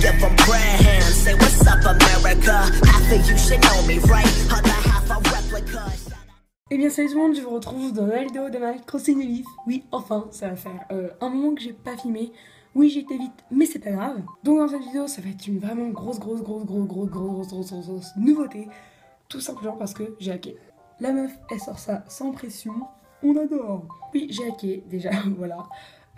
give them prayer hands. Say what's up America. Half of you should know me, right? Other half a replica. Eh bien salut tout le monde, je vous retrouve dans la vidéo de Animal Crossing New Leaf. Oui, enfin, ça va faire un moment que j'ai pas filmé. Oui, j'ai été vite, mais c'est pas grave. Donc dans cette vidéo, ça va être une vraiment grosse nouveauté. Tout simplement parce que j'ai hacké. La meuf, elle sort ça sans pression. On adore. Oui, j'ai hacké, déjà, voilà.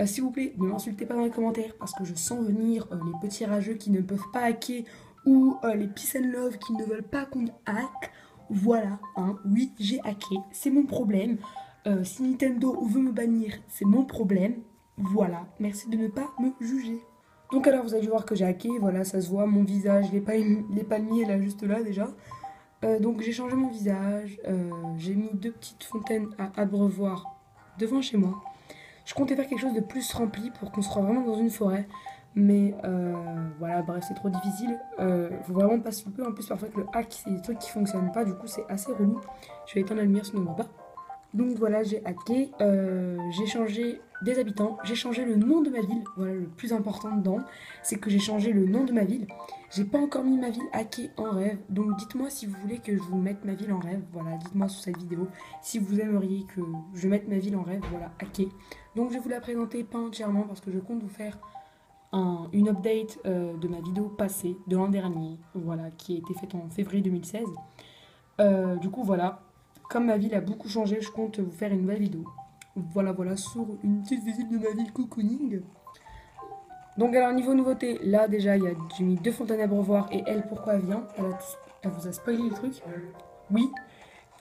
S'il vous plaît, ne m'insultez pas dans les commentaires parce que je sens venir les petits rageux qui ne peuvent pas hacker ou les peace and love qui ne veulent pas qu'on hack. Voilà, hein, oui, j'ai hacké, c'est mon problème. Si Nintendo veut me bannir, c'est mon problème. Voilà, merci de ne pas me juger. Donc alors, vous avez dû voir que j'ai hacké, voilà, ça se voit, mon visage, les palmiers, là, juste là, déjà. Donc j'ai changé mon visage, j'ai mis 2 petites fontaines à abreuvoir devant chez moi. Je comptais faire quelque chose de plus rempli pour qu'on se croie vraiment dans une forêt. Mais voilà, bref, c'est trop difficile. Faut vraiment pas se louper. En plus, parfois, que le hack, c'est des trucs qui fonctionnent pas. Du coup, c'est assez relou. Je vais éteindre la lumière, sinon on voit pas. Donc voilà, j'ai hacké. J'ai changé des habitants. J'ai changé le nom de ma ville. Voilà, le plus important dedans, c'est que j'ai changé le nom de ma ville. J'ai pas encore mis ma ville hackée en rêve. Donc dites-moi si vous voulez que je vous mette ma ville en rêve. Voilà, dites-moi sous cette vidéo si vous aimeriez que je mette ma ville en rêve. Voilà, hackée. Donc je vais vous la présenter pas entièrement parce que je compte vous faire une update de ma vidéo passée, de l'an dernier, voilà, qui a été faite en février 2016. Du coup, voilà, comme ma ville a beaucoup changé, je compte vous faire une nouvelle vidéo. Voilà, sur une petite visite de ma ville cocooning. Donc, alors, niveau nouveauté, là, déjà, j'ai mis 2 fontaines à abreuvoir et elle, pourquoi elle vient? Elle vous a spoilé le truc? Oui,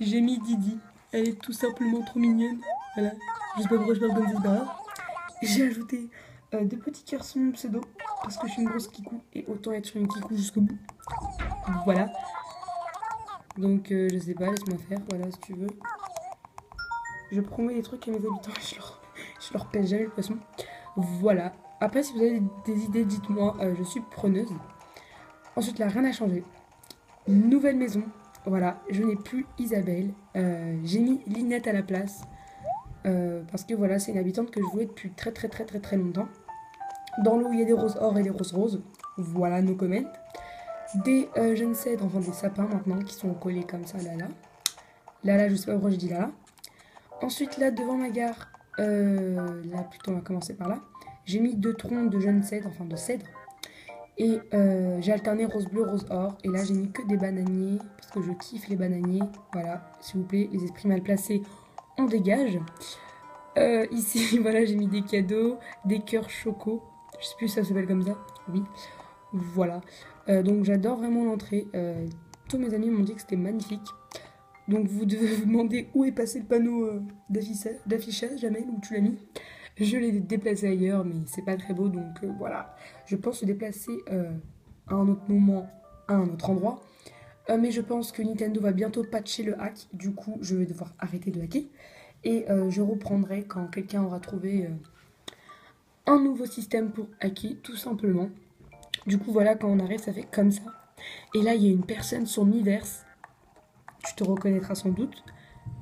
j'ai mis Didi. Elle est tout simplement trop mignonne. Voilà, je sais pas pourquoi je parle comme ça. J'ai ajouté 2 petits cœurs sur mon pseudo parce que je suis une grosse kikou et autant être sur une kikou jusqu'au bout. Voilà. Donc je sais pas, laisse-moi faire, voilà si tu veux. Je promets des trucs à mes habitants et je leur pèse jamais le poisson. Voilà. Après si vous avez des idées, dites-moi, je suis preneuse. Ensuite là, rien n'a changé. Nouvelle maison. Voilà, je n'ai plus Isabelle. J'ai mis Linette à la place. Parce que voilà, c'est une habitante que je voulais depuis très longtemps. Dans l'eau, il y a des roses or et des roses roses. Voilà, no comment. Des jeunes cèdres, enfin des sapins maintenant, qui sont collés comme ça, là. Là, je sais pas pourquoi j'ai dit là. Ensuite, là, devant ma gare, là, plutôt, on va commencer par là. J'ai mis 2 troncs de jeunes cèdres, enfin de cèdres. Et j'ai alterné rose bleu, rose or. Et là, j'ai mis que des bananiers, parce que je kiffe les bananiers. Voilà, s'il vous plaît, les esprits mal placés, on dégage. Ici, voilà, j'ai mis des cadeaux, des cœurs choco. Je sais plus si ça s'appelle comme ça. Oui, voilà. Donc j'adore vraiment l'entrée. Tous mes amis m'ont dit que c'était magnifique. Donc vous devez vous demander où est passé le panneau d'affichage, Jamel, où tu l'as mis. Je l'ai déplacé ailleurs, mais c'est pas très beau. Donc voilà, je pense le déplacer à un autre moment, à un autre endroit. Mais je pense que Nintendo va bientôt patcher le hack. Du coup, je vais devoir arrêter de hacker. Et je reprendrai quand quelqu'un aura trouvé un nouveau système pour hacker, tout simplement. Du coup, voilà, quand on arrive, ça fait comme ça. Et là, il y a une personne sur Miiverse. Tu te reconnaîtras sans doute.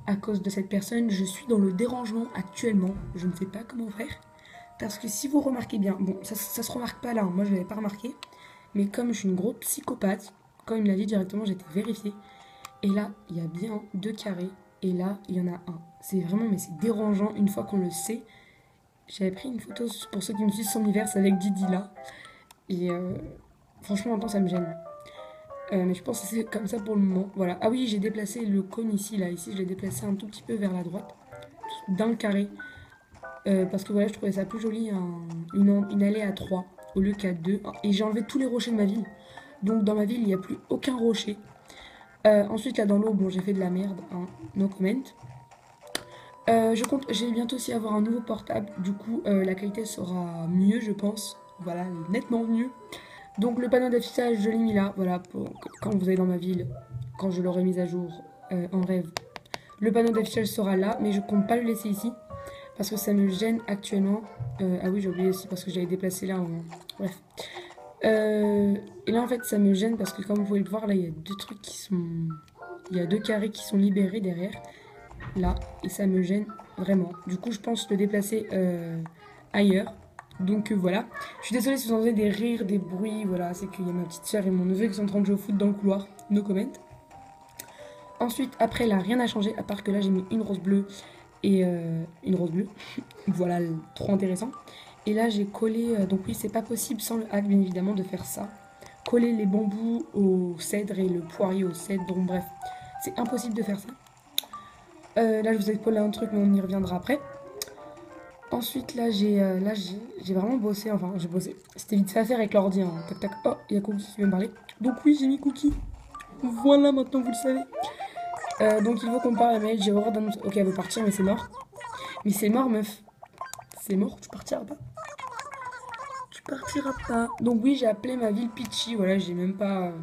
À cause de cette personne, je suis dans le dérangement actuellement. Je ne sais pas comment faire. Parce que si vous remarquez bien, bon, ça se remarque pas là, hein, moi je ne l'avais pas remarqué. Mais comme je suis une grosse psychopathe, quand il me l'a dit directement, j'ai été vérifiée. Et là, il y a bien 2 carrés. Et là, il y en a un. C'est vraiment, mais c'est dérangeant une fois qu'on le sait. J'avais pris une photo pour ceux qui me suivent sur Miiverse avec Didi là. Et franchement, maintenant, ça me gêne. Mais je pense que c'est comme ça pour le moment. Voilà. Ah oui, j'ai déplacé le cône ici, là. Ici, je l'ai déplacé un tout petit peu vers la droite. D'un carré. Parce que voilà, je trouvais ça plus joli. Une allée à 3 au lieu qu'à 2. Et j'ai enlevé tous les rochers de ma ville. Donc, dans ma ville, il n'y a plus aucun rocher. Ensuite, là, dans l'eau, bon, j'ai fait de la merde. Hein, no comment. Je vais bientôt aussi avoir un nouveau portable. Du coup, la qualité sera mieux, je pense. Voilà, nettement mieux. Donc, le panneau d'affichage, je l'ai mis là. Voilà, pour quand vous allez dans ma ville, quand je l'aurai mis à jour en rêve. Le panneau d'affichage sera là, mais je compte pas le laisser ici. Parce que ça me gêne actuellement. Ah oui, j'ai oublié aussi parce que j'avais déplacé là. Bref. Et là, en fait, ça me gêne parce que comme vous pouvez le voir, là, il y a 2 trucs qui sont... Il y a 2 carrés qui sont libérés derrière. Là, et ça me gêne vraiment. Du coup, je pense le déplacer ailleurs. Donc voilà. Je suis désolée si vous entendez des rires, des bruits. Voilà, c'est qu'il y a ma petite soeur et mon neveu qui sont en train de jouer au foot dans le couloir. No comment. Ensuite, après, là, rien n'a changé. À part que là, j'ai mis une rose bleue et une rose bleue. Voilà, trop intéressant. Et là, j'ai collé. Donc oui, c'est pas possible sans le hack, bien évidemment, de faire ça. Coller les bambous au cèdre et le poirier au cèdre. Donc bref, c'est impossible de faire ça. Là, je vous ai collé un truc, mais on y reviendra après. Ensuite, là, j'ai vraiment bossé. Enfin, j'ai bossé. C'était vite fait à faire avec l'ordi. Hein. Tac, tac. Oh, il y a Cookie qui vient me parler. Donc oui, j'ai mis Cookie. Voilà, maintenant, vous le savez. Donc, il faut qu'on parle à Maëlle. J'ai horreur d'annoncer. Ok, elle veut partir, mais c'est mort. Mais c'est mort, meuf. C'est mort, tu partiras pas. Tu partiras pas. Donc oui, j'ai appelé ma ville Peachy. Voilà, je suis même pas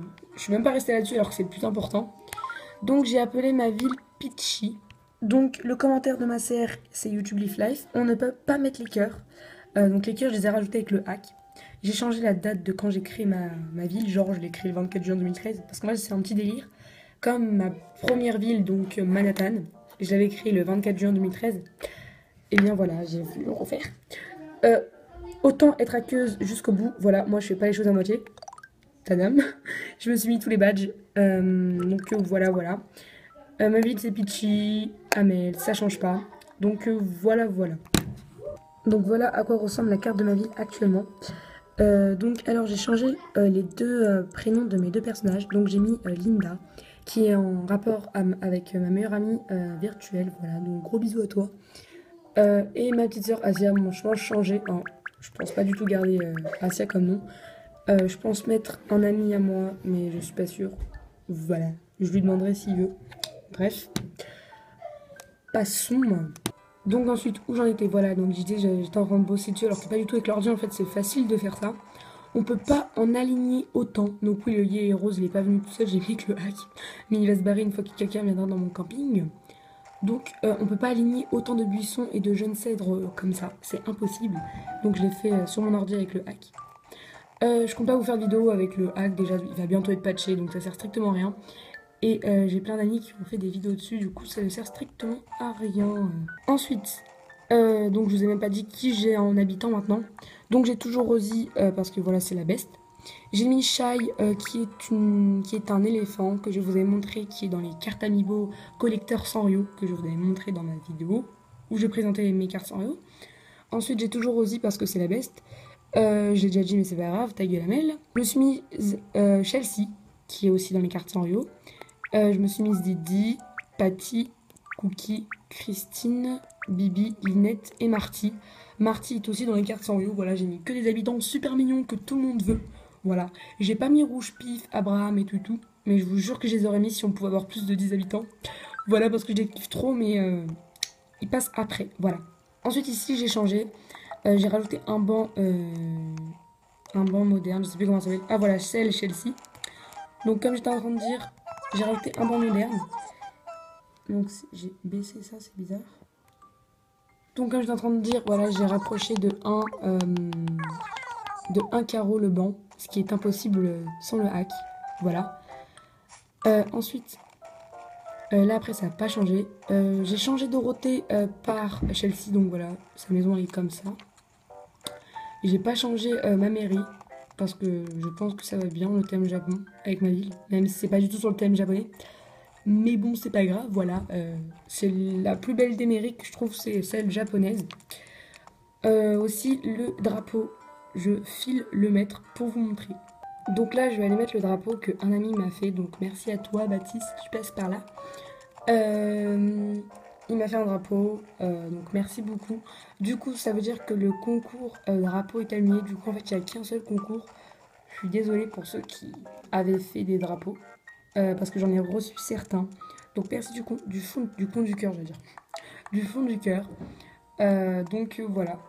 restée là-dessus alors que c'est le plus important. Donc j'ai appelé ma ville Peachy. Donc le commentaire de ma sœur, c'est YouTube Leaf Life. On ne peut pas mettre les cœurs. Donc les cœurs, je les ai rajoutés avec le hack. J'ai changé la date de quand j'ai créé ma ville. Genre, je l'ai créée le 24 juin 2013. Parce que moi, c'est un petit délire. Comme ma première ville, donc Manhattan, je l'avais créée le 24 juin 2013. Et bien voilà, j'ai voulu le refaire. Autant être hackeuse jusqu'au bout. Voilà, moi je fais pas les choses à moitié. Tadam. Je me suis mis tous les badges. Donc voilà. Ma ville c'est Peachy, Amel, ça change pas. Donc voilà. Donc voilà à quoi ressemble la carte de ma ville actuellement. Donc alors j'ai changé les deux prénoms de mes deux personnages. Donc j'ai mis Linda, qui est en rapport avec ma meilleure amie virtuelle. Voilà, donc gros bisous à toi. Et ma petite sœur Asia, mon choix changé. Hein. Je pense pas du tout garder Asia comme nom. Je pense mettre un ami à moi, mais je suis pas sûre. Voilà, je lui demanderai s'il veut. Bref. Passons. Donc ensuite, où j'en étais, voilà, donc j'étais en train de bosser dessus, alors que c'est pas du tout avec l'ordi, en fait, c'est facile de faire ça. On peut pas en aligner autant. Donc oui, le yé rose, il est pas venu tout seul, j'ai mis que le hack. Mais il va se barrer une fois que quelqu'un viendra dans mon camping. Donc on peut pas aligner autant de buissons et de jeunes cèdres comme ça, c'est impossible. Donc je l'ai fait sur mon ordi avec le hack. Je compte pas vous faire de vidéo avec le hack, déjà il va bientôt être patché, donc ça sert strictement à rien. Et j'ai plein d'amis qui ont fait des vidéos dessus, du coup ça ne sert strictement à rien. Ensuite, donc je vous ai même pas dit qui j'ai en habitant maintenant. Donc j'ai toujours Rosie parce que voilà c'est la best. J'ai mis Shai qui est un éléphant que je vous ai montré, qui est dans les cartes Amiibo collecteur Sanrio que je vous avais montré dans ma vidéo où je présentais mes cartes Sanrio. Ensuite j'ai toujours Rosie parce que c'est la best. J'ai déjà dit mais c'est pas grave, ta gueule Amel. Je me suis mise Chelsea qui est aussi dans les cartes Sanrio. Je me suis mise Didi, Patty, Cookie, Christine, Bibi, Linette et Marty. Marty est aussi dans les cartes Sanrio. Voilà, j'ai mis que des habitants super mignons que tout le monde veut. Voilà, j'ai pas mis Rouge Pif, Abraham et tout, mais je vous jure que je les aurais mis si on pouvait avoir plus de 10 habitants. Voilà, parce que je les kiffe trop, mais ils passent après, voilà. Ensuite ici, j'ai changé, j'ai rajouté un banc moderne, je sais plus comment ça s'appelle. Ah voilà, Chelsea. Donc comme j'étais en train de dire, j'ai rajouté un banc moderne. Donc j'ai baissé ça, c'est bizarre. Donc comme j'étais en train de dire, voilà, j'ai rapproché de un carreau le banc, ce qui est impossible sans le hack. Voilà. Ensuite, là après ça n'a pas changé. J'ai changé Dorothée par Chelsea, donc voilà, sa maison elle est comme ça. J'ai pas changé ma mairie, parce que je pense que ça va bien le thème Japon avec ma ville, même si c'est pas du tout sur le thème japonais. Mais bon, c'est pas grave, voilà. C'est la plus belle des mairies que je trouve, c'est celle japonaise. Aussi, le drapeau, je file le mettre pour vous montrer. Donc là, je vais aller mettre le drapeau qu'un ami m'a fait. Donc merci à toi, Baptiste, tu passes par là. Il m'a fait un drapeau, donc merci beaucoup. Du coup, ça veut dire que le concours drapeau est annulé. Du coup, en fait, il n'y a qu'un seul concours. Je suis désolée pour ceux qui avaient fait des drapeaux. Parce que j'en ai reçu certains. Donc merci du fond du cœur, je veux dire. Du fond du cœur. Donc voilà.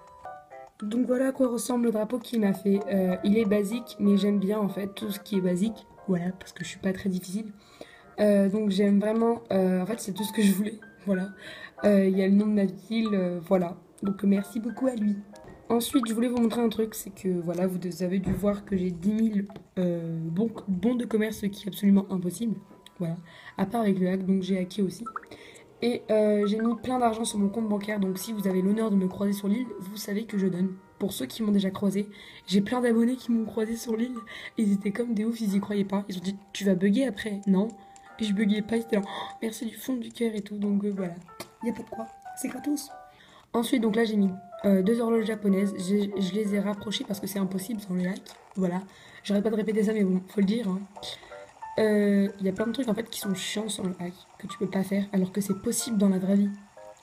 Donc voilà à quoi ressemble le drapeau qu'il m'a fait. Il est basique, mais j'aime bien en fait tout ce qui est basique. Voilà, parce que je suis pas très difficile. Donc j'aime vraiment... en fait c'est tout ce que je voulais. Voilà. Il y a le nom de ma ville. Voilà. Donc merci beaucoup à lui. Ensuite, je voulais vous montrer un truc, c'est que voilà, vous avez dû voir que j'ai 10 000 bons de commerce, ce qui est absolument impossible. Voilà, à part avec le hack, donc j'ai hacké aussi. Et j'ai mis plein d'argent sur mon compte bancaire, donc si vous avez l'honneur de me croiser sur l'île, vous savez que je donne. pour ceux qui m'ont déjà croisé, j'ai plein d'abonnés qui m'ont croisé sur l'île. Ils étaient comme des oufs, ils y croyaient pas. Ils ont dit, tu vas bugger après? Non. Et je buguais pas, ils étaient là, oh, merci du fond du cœur et tout. Donc voilà, y a pas de quoi, c'est gratos. Ensuite, donc là, j'ai mis 2 horloges japonaises. Je les ai rapprochées parce que c'est impossible sans le hack. Voilà, j'arrête pas de répéter ça, mais bon, faut le dire. Il y a plein de trucs en fait qui sont chiants sans le hack, que tu peux pas faire, alors que c'est possible dans la vraie vie.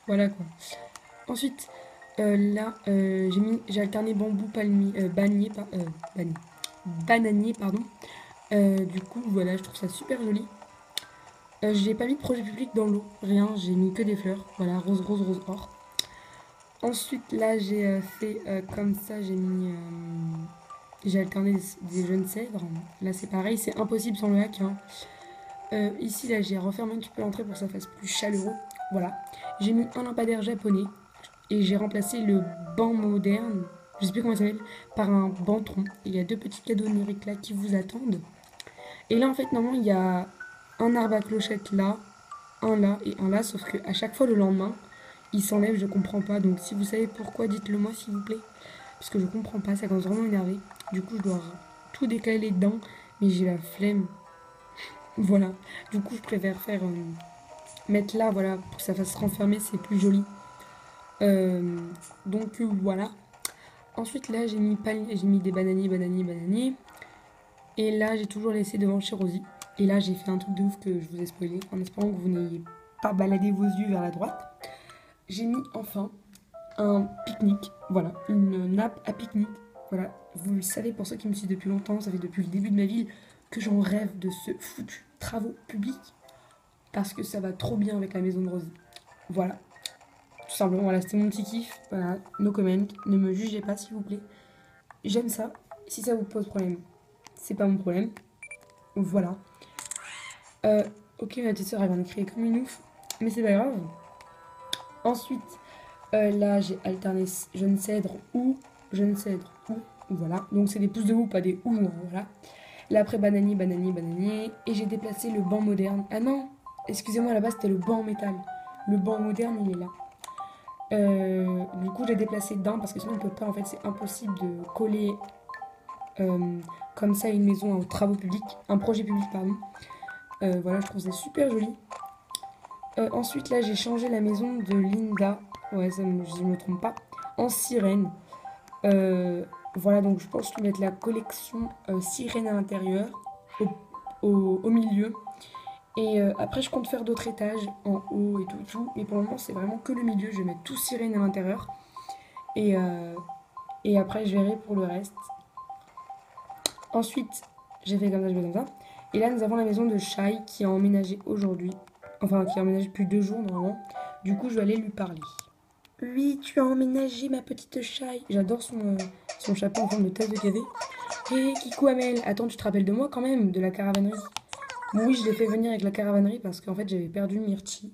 Voilà quoi. Ensuite, là, j'ai alterné bambou, palmier, bananier, pardon. Du coup, voilà, je trouve ça super joli. J'ai pas mis de projet public dans l'eau, rien, j'ai mis que des fleurs. Voilà, rose, rose, rose, or. Ensuite, là, j'ai fait comme ça, j'ai alterné des jeunes cèdres. Là, c'est pareil, c'est impossible sans le hack. Hein. Ici, là, j'ai refermé un petit peu l'entrée pour que ça fasse plus chaleureux. Voilà. J'ai mis un lampadaire japonais et j'ai remplacé le banc moderne, je sais plus comment ça s'appelle, par un banc tronc. Il y a 2 petits cadeaux numériques là qui vous attendent. Et là, en fait, normalement, il y a un arbre à clochette là, un là et un là, sauf que à chaque fois le lendemain, il s'enlève, je comprends pas. Donc si vous savez pourquoi, dites-le moi s'il vous plaît. Parce que je comprends pas, ça commence vraiment énervé. Du coup, je dois tout décaler dedans, mais j'ai la flemme. Voilà. Du coup, je préfère faire mettre là, voilà, pour que ça fasse renfermer, c'est plus joli. Donc voilà. Ensuite là, j'ai mis des bananiers. Et là, j'ai toujours laissé devant chez Rosie. Et là, j'ai fait un truc de ouf que je vous ai spoilé, en espérant que vous n'ayez pas baladé vos yeux vers la droite. J'ai mis enfin un pique-nique, voilà, une nappe à pique-nique. Voilà, vous le savez, pour ceux qui me suivent depuis longtemps, ça fait depuis le début de ma vie que j'en rêve de ce foutu travaux publics. Parce que ça va trop bien avec la maison de Rosie. Voilà, tout simplement, voilà, c'était mon petit kiff. Voilà, no comment, ne me jugez pas s'il vous plaît. J'aime ça, si ça vous pose problème, c'est pas mon problème. Voilà. Ok, ma petite soeur, elle vient de crier comme une ouf, mais c'est pas grave. Ensuite, là, j'ai alterné jeune cèdre ou jeune cèdre ou, voilà. Donc, c'est des pouces de ou, pas des ou, hein, voilà. Là, après, bananier. Et j'ai déplacé le banc moderne. Ah non, excusez-moi, à la base, c'était le banc en métal. Le banc moderne, il est là. Du coup, j'ai déplacé d'un parce que sinon, on peut pas, en fait, c'est impossible de coller comme ça une maison aux travaux publics, un projet public, pardon. Voilà, je trouve ça super joli. Ensuite, là, j'ai changé la maison de Linda. Ouais, ça, je me trompe pas. En sirène. Voilà, donc je pense mettre la collection sirène à l'intérieur, au milieu. Et après, je compte faire d'autres étages en haut et tout. Mais pour le moment, c'est vraiment que le milieu. Je vais mettre tout sirène à l'intérieur. Et après, je verrai pour le reste. Ensuite, j'ai fait comme ça. Et là, nous avons la maison de Shai qui a emménagé aujourd'hui. Enfin, qui a emménagé depuis 2 jours normalement. Du coup, je vais aller lui parler. Oui, tu as emménagé ma petite Shai. J'adore son chapeau en forme de tasse de café. Hé, Kikou Amel, attends, tu te rappelles de moi quand même, de la caravanerie? Bon, oui, je l'ai fait venir avec la caravanerie parce qu'en fait, j'avais perdu Myrtille.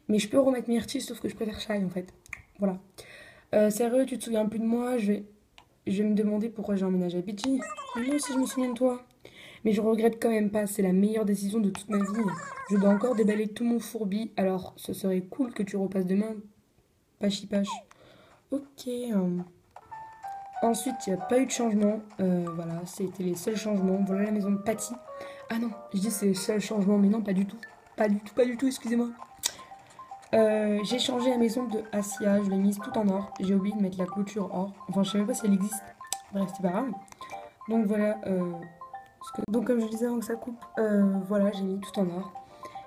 Mais je peux remettre Myrtille, sauf que je préfère Shai en fait. Voilà. Sérieux, tu te souviens plus de moi? Je vais me demander pourquoi j'ai emménagé à Pidgey. Mais non, si je me souviens de toi. Mais je regrette quand même pas, c'est la meilleure décision de toute ma vie. Je dois encore déballer tout mon fourbi, alors ce serait cool que tu repasses demain. Pachipache. Ok. Ensuite, il n'y a pas eu de changement. Voilà, c'était les seuls changements. Voilà la maison de Patty. Ah non, je dis c'est les seuls changements, mais non, pas du tout. Pas du tout, excusez-moi. J'ai changé la maison de Assia, je l'ai mise tout en or. J'ai oublié de mettre la clôture or. Enfin, je sais même pas si elle existe. Bref, c'est pas grave. Donc voilà. Donc comme je disais avant que ça coupe, voilà, j'ai mis tout en or.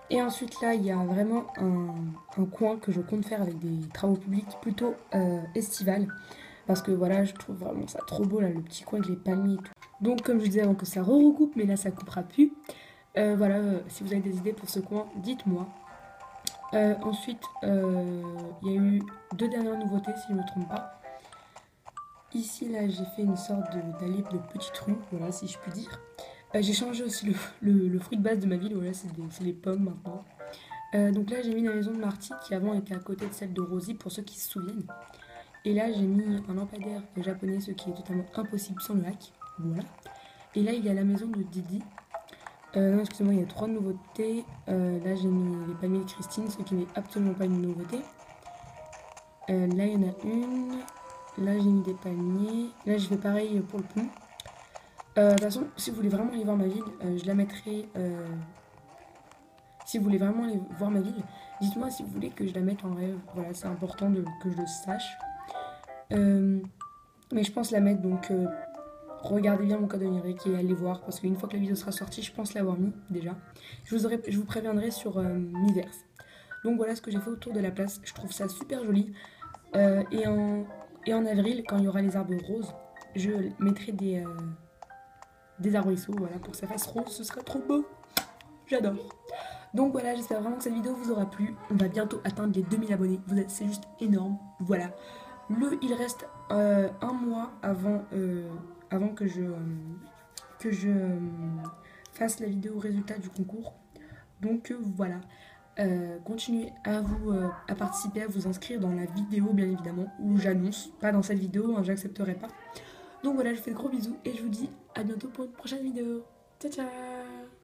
Et ensuite là, il y a vraiment un coin que je compte faire avec des travaux publics plutôt estival. Parce que voilà, je trouve vraiment ça trop beau là, le petit coin avec les palmiers et tout. Donc comme je disais avant que ça recoupe, mais là ça coupera plus. Voilà, si vous avez des idées pour ce coin, dites-moi. Ensuite, il y a eu 2 dernières nouveautés si je ne me trompe pas. Ici là, j'ai fait une sorte d'allée de petite rue, voilà, si je puis dire. J'ai changé aussi le fruit de base de ma ville, voilà, c'est les pommes maintenant. Donc là, j'ai mis la maison de Marty qui avant était à côté de celle de Rosie, pour ceux qui se souviennent. Et là, j'ai mis un lampadaire japonais, ce qui est totalement impossible sans le hack. Voilà. Et là, il y a la maison de Didi. Non, excusez-moi, il y a 3 nouveautés. Là, j'ai mis les palmiers de Christine, ce qui n'est absolument pas une nouveauté. Là, il y en a une. là j'ai mis des palmiers. Là je fais pareil pour le pont. De toute façon, si vous voulez vraiment aller voir ma ville, je la mettrai... si vous voulez vraiment aller voir ma ville, dites-moi si vous voulez que je la mette en rêve. Voilà, c'est important que je le sache. Mais je pense la mettre, donc regardez bien mon code onirique et allez voir. Parce qu'une fois que la vidéo sera sortie, je pense l'avoir mis déjà. Je vous préviendrai sur Miiverse. Donc voilà ce que j'ai fait autour de la place. Je trouve ça super joli. Et en avril, quand il y aura les arbres roses, je mettrai des arbrisseaux, voilà, pour que ça fasse rose. Ce sera trop beau. J'adore. Donc voilà, j'espère vraiment que cette vidéo vous aura plu. On va bientôt atteindre les 2000 abonnés. C'est juste énorme. Voilà. Il reste un mois avant que je fasse la vidéo résultat du concours. Donc voilà. Continuez à participer, à vous inscrire dans la vidéo bien évidemment, où j'annonce, pas dans cette vidéo, hein, j'accepterai pas. Donc voilà, je vous fais de gros bisous et je vous dis à bientôt pour une prochaine vidéo. Ciao ciao.